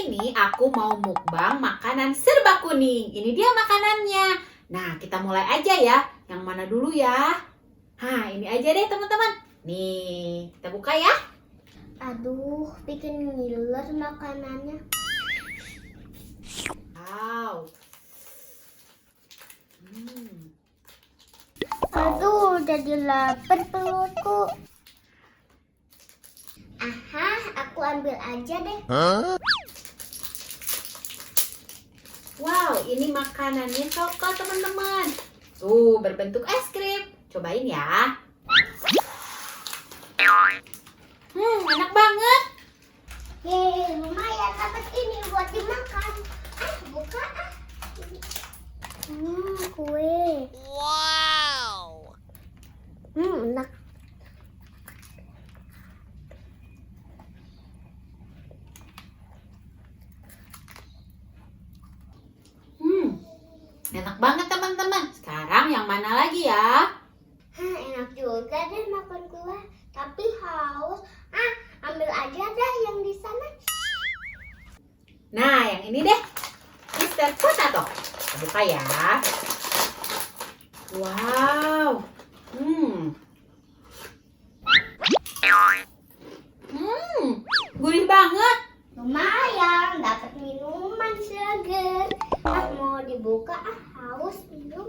ini aku mau mukbang makanan serba kuning. Ini dia makanannya. Nah, kita mulai aja ya. Yang mana dulu ya? Nah, ini aja deh teman-teman. Nih, kita buka ya. Aduh, bikin ngiler makanannya. Wow. Aduh, jadi lapar perutku. Aha, aku ambil aja deh. Wow, ini makanannya coklat teman-teman. Tuh, berbentuk es krim. Cobain ya. Enak banget. Yeay, lumayan dapat ini buat dimakan. Buka kue. Wow. Enak. Enak banget teman-teman. Sekarang yang mana lagi ya? Enak juga deh makan kue. Tapi haus. Ambil aja deh yang di sana. Nah, yang ini deh. Mr. Potato. Kita buka ya. Wow. Gurih banget. Lumayan, dapat minuman seger. Mau dibuka haus minum.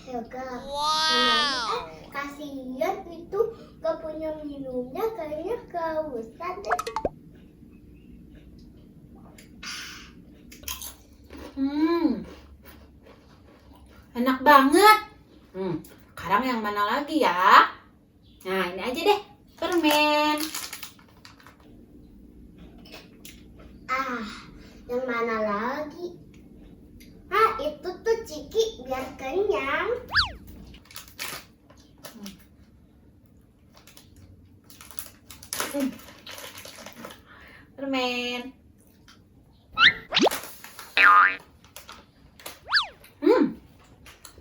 Segar. Wow. Kasihan itu gak punya minumnya, kayaknya kehausan deh. Enak banget. Sekarang yang mana lagi ya? Nah, ini aja deh. Permen. Yang mana lagi? Itu tuh Ciki biar kenyang. Permen.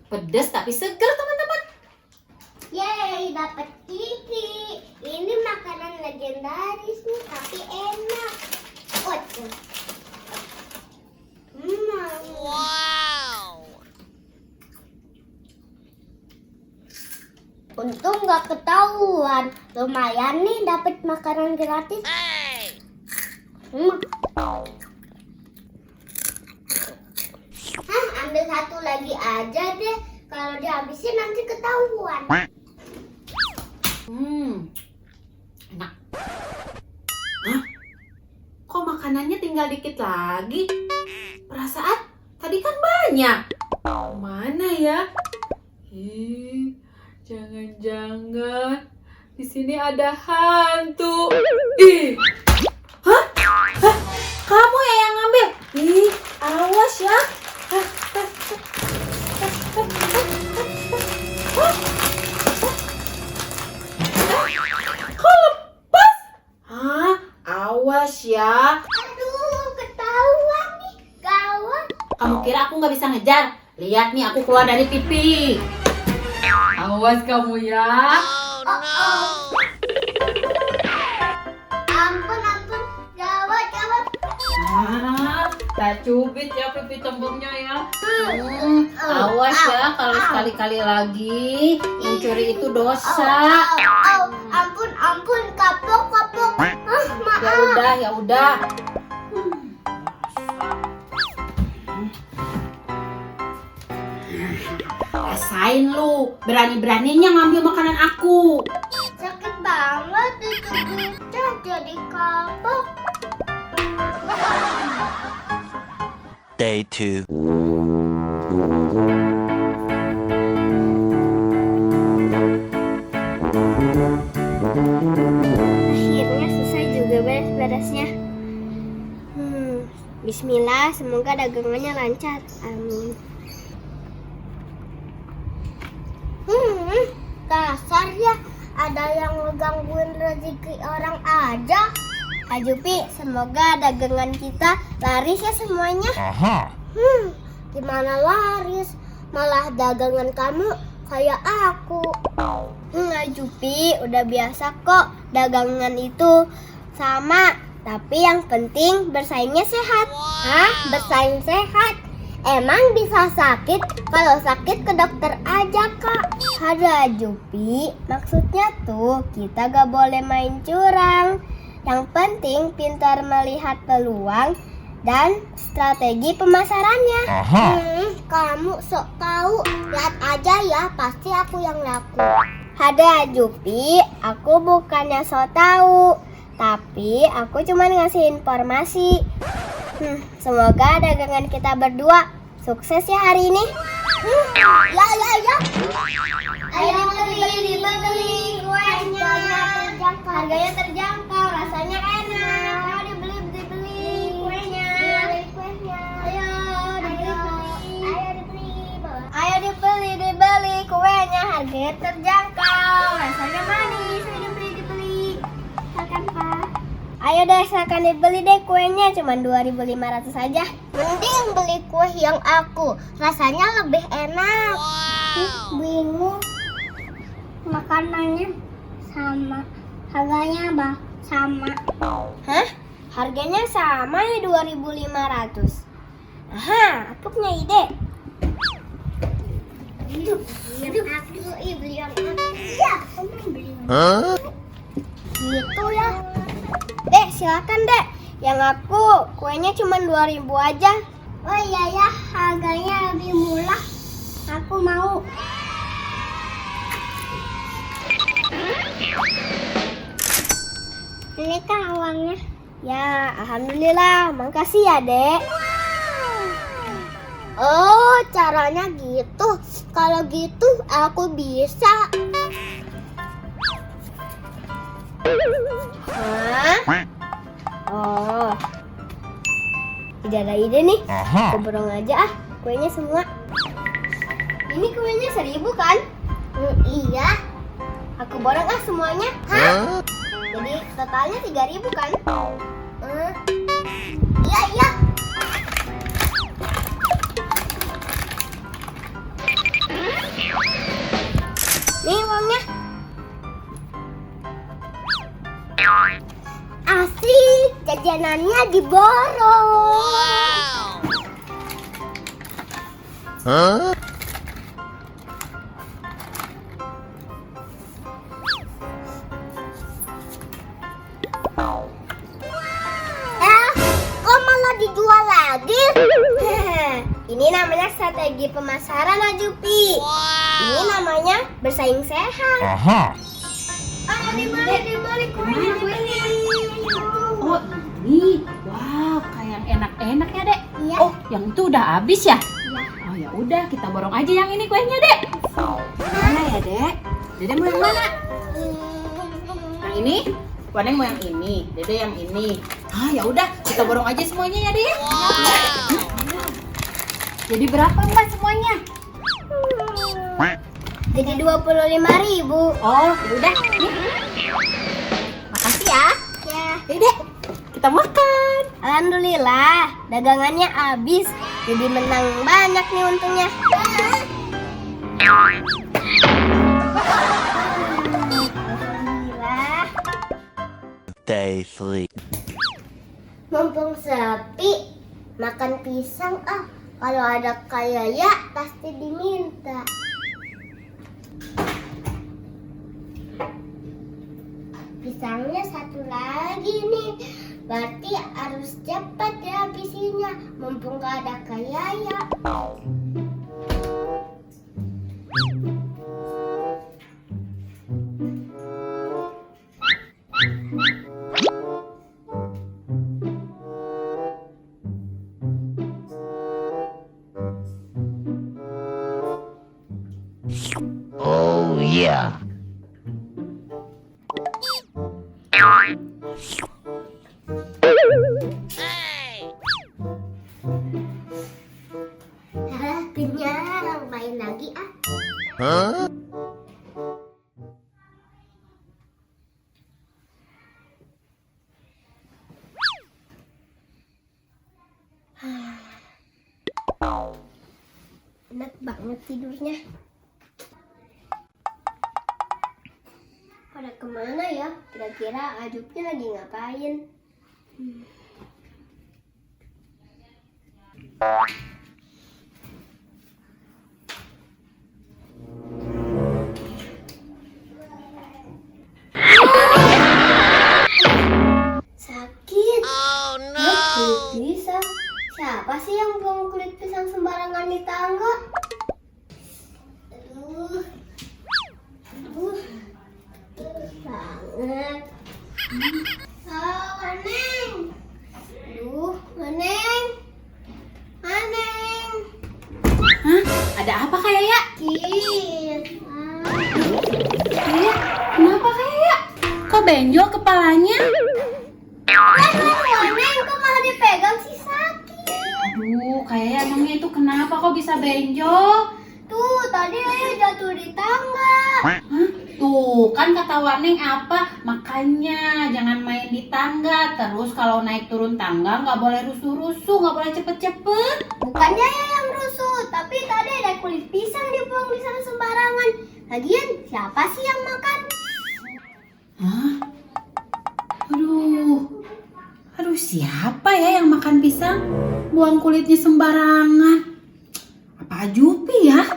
Pedas tapi segar teman-teman. Yeay, dapat Ciki. Ini makanan legendaris nih, tapi enak. Wow. Untung nggak ketahuan. Lumayan nih dapat makanan gratis. Hey. Ambil satu lagi aja deh. Kalau dihabisin nanti ketahuan. Enak. Kok makanannya tinggal dikit lagi? Perasaan tadi kan banyak. Mana ya? Jangan-jangan di sini ada hantu. Hah? Kamu ya yang ngambil? Awas ya. Kok lepas? Awas ya. Aduh, ketahuan nih. Gawat. Kamu kira aku nggak bisa ngejar? Lihat nih, aku keluar dari TV. Awas kamu ya. Oh no. Ampun. Gawat. Tak cubit ya pipi tembungnya ya. Awas ya kalau sekali-kali lagi mencuri itu dosa. Ampun. Kapok. Maaf. Ya udah. Rasain lu, berani-beraninya ngambil makanan aku. Sakit banget itu bocah jadi kapok. Day 2. Akhirnya selesai juga beres-beresnya. Bismillah, semoga dagangannya lancar. Amin. Dasar ya, ada yang ngegangguin rezeki orang aja. Kak Jupi, semoga dagangan kita laris ya semuanya. Gimana laris? Malah dagangan kamu kayak aku. Jupi, udah biasa kok dagangan itu sama. Tapi yang penting bersaingnya sehat. Hah? Bersaing sehat? Emang bisa sakit? Kalau sakit ke dokter aja kak. Ada Jupi, maksudnya tuh kita gak boleh main curang. Yang penting pintar melihat peluang dan strategi pemasarannya. Kamu sok tahu. Lihat aja ya, pasti aku yang laku. Ada Jupi, aku bukannya sok tahu, tapi aku cuma ngasih informasi. Semoga dagangan kita berdua sukses ya hari ini. Ya. Ayo dibeli kuenya. Harganya terjangkau, rasanya enak. Ayo dibeli kuenya. Ayo dibeli kuenya, harganya terjangkau, rasanya manis. Ayo dibeli. Silakan Pak. Ayo deh, silakan dibeli deh kuenya, cuma 2.500 saja. Mending beli kue yang aku, rasanya lebih enak. Bingung. Makanannya sama, harganya apa? Sama. Hah? Harganya sama ya 2.500. Aha, aku punya ide. Beli yang aku. Ya, beli yang aku. Gitu ya. Dek, silakan dek. Yang aku kuenya cuma 2.000 aja. Oh iya ya, harganya lebih murah. Aku mau. Ini kan uangnya. Ya, alhamdulillah. Makasih ya, Dek. Oh, caranya gitu. Kalau gitu aku bisa. Hah? Oh. Tidak ada ide nih. Aku borong aja kuenya semua. Ini kuenya 1.000 kan? Iya. Aku borong semuanya. Hah? Jadi totalnya 3.000 kan? Iya. Nih uangnya. Asik, jajanannya diborong. Kok malah dijual lagi? Ini namanya strategi pemasaran, Jupi. Ini namanya bersaing sehat. Dibalik kuenya. Oh ini, wow kayak enak-enak ya dek. Iya. Oh yang itu udah habis ya? Iya. Oh ya udah kita borong aja yang ini kuenya dek. Mana ya dek? Dede mau yang mana? Yang ini? Waneng mau yang ini, Dede yang ini. Ah ya udah kita borong aja semuanya ya dek. Jadi berapa mbak semuanya? Jadi 25.000. Oh udah nih. Makasih ya. Ya. Dede kita makan. Alhamdulillah, dagangannya habis. Jadi menang banyak nih untungnya. Alhamdulillah. Day 3. Mumpung sepi, makan pisang Kalau ada kaya pasti diminta. Pisangnya satu lagi nih. Berarti harus cepat dihabisinya. Mumpung gak ada kaya. Oh yeah. Kenyang, main lagi Enak banget tidurnya. Pada kemana ya? Kira-kira Ajupi lagi ngapain? Sakit. Oh no. Kulit pisang. Siapa sih yang buang kulit pisang sembarangan di tangga? Aduh. Aduh. Banget. Oh, Neng. Aduh, Neng. Neng. Hah? Ada apa Kak Yaya? Sakit. Kaya, kenapa Kaya? Kok benjol kepalanya? Aduh, Neng, kok malah dipegang sih sakit? Aduh, Kaya emangnya itu kenapa kok bisa benjol? Tuh, tadi Ayah jatuh di tangga. Hah? Tuh, kan kata Waneng apa? Makanya jangan main di tangga. Terus kalau naik turun tangga nggak boleh rusuh-rusuh, nggak boleh cepet-cepet. Bukannya Ayah yang rusuh, tapi tadi ada kulit pisang dibuang di sana sembarangan. Lagian, siapa sih yang makan? Hah? Aduh, siapa ya yang makan pisang? Buang kulitnya sembarangan. Apa Ajupi ya?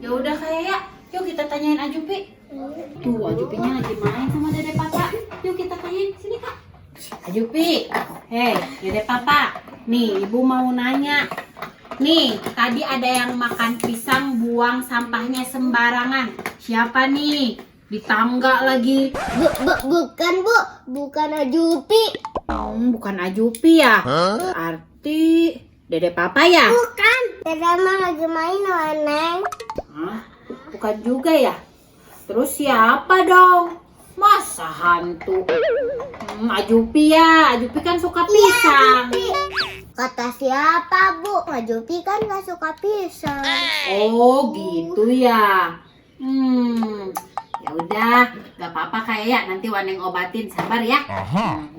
Ya udah Kaya, yuk kita tanyain Ajupi. Tuh, Ajupinya lagi main sama Dede Papa. Yuk kita tanyain, sini Kak. Ajupi, hei Dede Papa. Nih, Ibu mau nanya. Nih, tadi ada yang makan pisang buang sampahnya sembarangan. Siapa nih? Di tangga lagi. Bukan Bu, bukan Ajupi. Bukan Ajupi ya? Berarti Dede Papa ya? Bukan. Dede mah lagi main sama Neng. Hah? Bukan juga ya? Terus siapa dong? Masa hantu? Ajupi ya? Ajupi kan suka pisang. Kata siapa Bu? Ajupi kan gak suka pisang. Oh gitu ya. Ya udah, gak apa-apa Kaya, nanti Waneng obatin, sabar ya.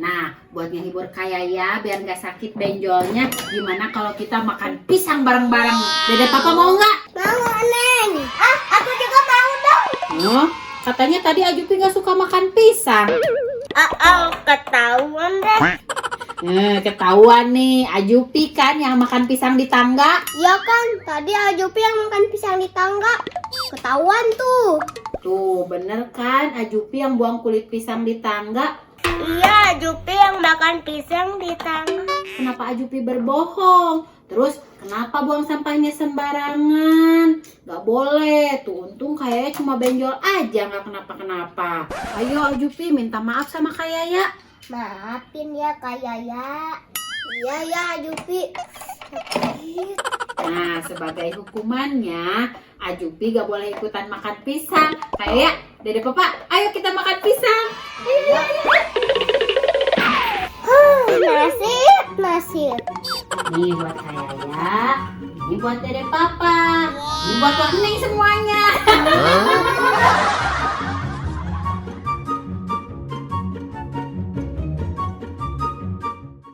Nah, buat ngehibur Kaya ya, biar gak sakit benjolnya, gimana kalau kita makan pisang bareng-bareng? Dede Papa mau nggak? Mau Neng? Ah, aku juga mau dong. Oh, katanya tadi Ajupi gak suka makan pisang. Ketahuan deh. Ketahuan nih, Ajupi kan yang makan pisang di tangga. Iya kan, tadi Ajupi yang makan pisang di tangga. Ketahuan tuh. Tuh, bener kan Ajupi yang buang kulit pisang di tangga? Iya, Ajupi yang makan pisang di tangga. Kenapa Ajupi berbohong? Terus kenapa buang sampahnya sembarangan? Gak boleh, tuh untung kayaknya cuma benjol aja, gak kenapa-kenapa. Ayo Ajupi minta maaf sama Kak Yaya. Maafin ya Kak Yaya. Iya ya Ajupi. Nah, sebagai hukumannya Ajupi gak boleh ikutan makan pisang. Kayak Dede Papa, ayo kita makan pisang. Nasir. Nih buat Kaya, ini buat Dede Papa, ini buat Waneng semuanya.